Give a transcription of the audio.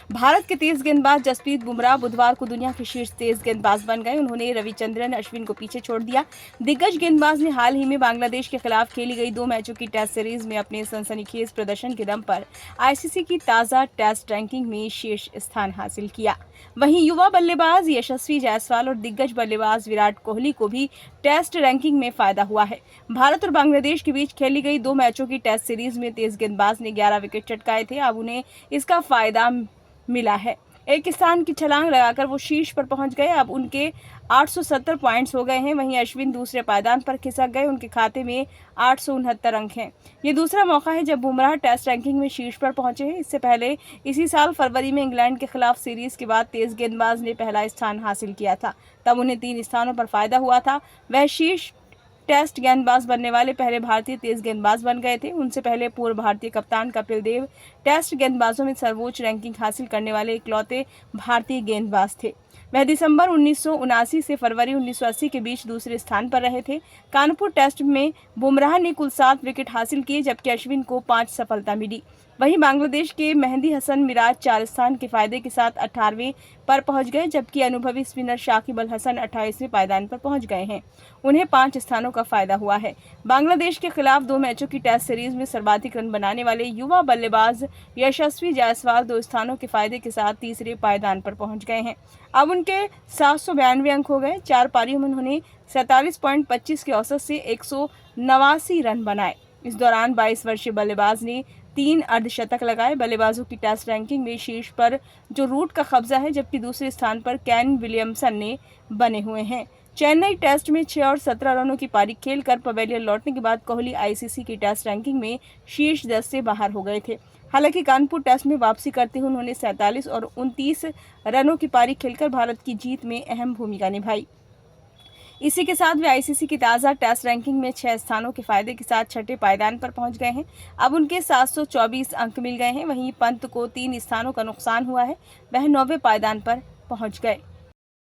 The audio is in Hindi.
भारत के तेज गेंदबाज जसप्रीत बुमराह बुधवार को दुनिया के शीर्ष तेज गेंदबाज बन गए। उन्होंने रविचंद्रन अश्विन को पीछे छोड़ दिया। दिग्गज गेंदबाज ने हाल ही में बांग्लादेश के खिलाफ खेली गई 2 मैचों की टेस्ट सीरीज में अपने सनसनीखेज प्रदर्शन के दम पर आईसीसी की ताज़ा टेस्ट रैंकिंग में शीर्ष स्थान हासिल किया। वहीं युवा बल्लेबाज यशस्वी जायसवाल और दिग्गज बल्लेबाज विराट कोहली को भी टेस्ट रैंकिंग में फायदा हुआ है। भारत और बांग्लादेश के बीच खेली गई 2 मैचों की टेस्ट सीरीज में तेज गेंदबाज ने 11 विकेट चटकाए थे। अब उन्हें इसका फायदा मिला है। एक स्थान की छलांग लगाकर वो शीर्ष पर पहुंच गए। अब उनके 870 पॉइंट्स हो गए हैं। वहीं अश्विन दूसरे पायदान पर खिसक गए। उनके खाते में 869 अंक हैं। ये दूसरा मौका है जब बुमराह टेस्ट रैंकिंग में शीर्ष पर पहुंचे हैं। इससे पहले इसी साल फरवरी में इंग्लैंड के खिलाफ सीरीज के बाद तेज गेंदबाज ने पहला स्थान हासिल किया था। तब उन्हें 3 स्थानों पर फायदा हुआ था। वह शीर्ष टेस्ट गेंदबाज बनने वाले पहले भारतीय तेज गेंदबाज बन गए थे। उनसे पहले पूर्व भारतीय कप्तान कपिल देव टेस्ट गेंदबाजों में सर्वोच्च रैंकिंग हासिल करने वाले इकलौते भारतीय गेंदबाज थे। वह दिसंबर 1979 से फरवरी 1980 के बीच दूसरे स्थान पर रहे थे। कानपुर टेस्ट में बुमराह ने कुल 7 विकेट हासिल किए, जबकि अश्विन को 5 सफलता मिली। वहीं बांग्लादेश के मेहदी हसन मिराज 4 स्थान के फायदे के साथ 18वें पर पहुंच गए, जबकि अनुभवी स्पिनर शाकिब अल हसन 28वें पायदान पर पहुंच गए हैं। उन्हें 5 स्थानों का फायदा हुआ है। बांग्लादेश के खिलाफ 2 मैचों की टेस्ट सीरीज में सर्वाधिक रन बनाने वाले युवा बल्लेबाज यशस्वी जायसवाल 2 स्थानों के फायदे के साथ तीसरे पायदान पर पहुंच गए हैं। अब उनके 792 अंक हो गए। 4 पारियों में उन्होंने 47.25 के औसत से 189 रन बनाए। इस दौरान 22 वर्षीय बल्लेबाज ने 3 अर्धशतक लगाए। बल्लेबाजों की टेस्ट रैंकिंग में शीर्ष पर जो रूट का कब्जा है, जबकि दूसरे स्थान पर केन विलियमसन ने बने हुए हैं। चेन्नई टेस्ट में 6 और 17 रनों की पारी खेलकर पवेलियन लौटने के बाद कोहली आईसीसी की टेस्ट रैंकिंग में शीर्ष 10 से बाहर हो गए थे। हालांकि कानपुर टेस्ट में वापसी करते हुए उन्होंने 47 और 29 रनों की पारी खेलकर भारत की जीत में अहम भूमिका निभाई। इसी के साथ वे आईसीसी की ताज़ा टेस्ट रैंकिंग में 6 स्थानों के फायदे के साथ छठे पायदान पर पहुंच गए हैं। अब उनके 724 अंक मिल गए हैं। वहीं पंत को 3 स्थानों का नुकसान हुआ है। वह 9वें पायदान पर पहुंच गए।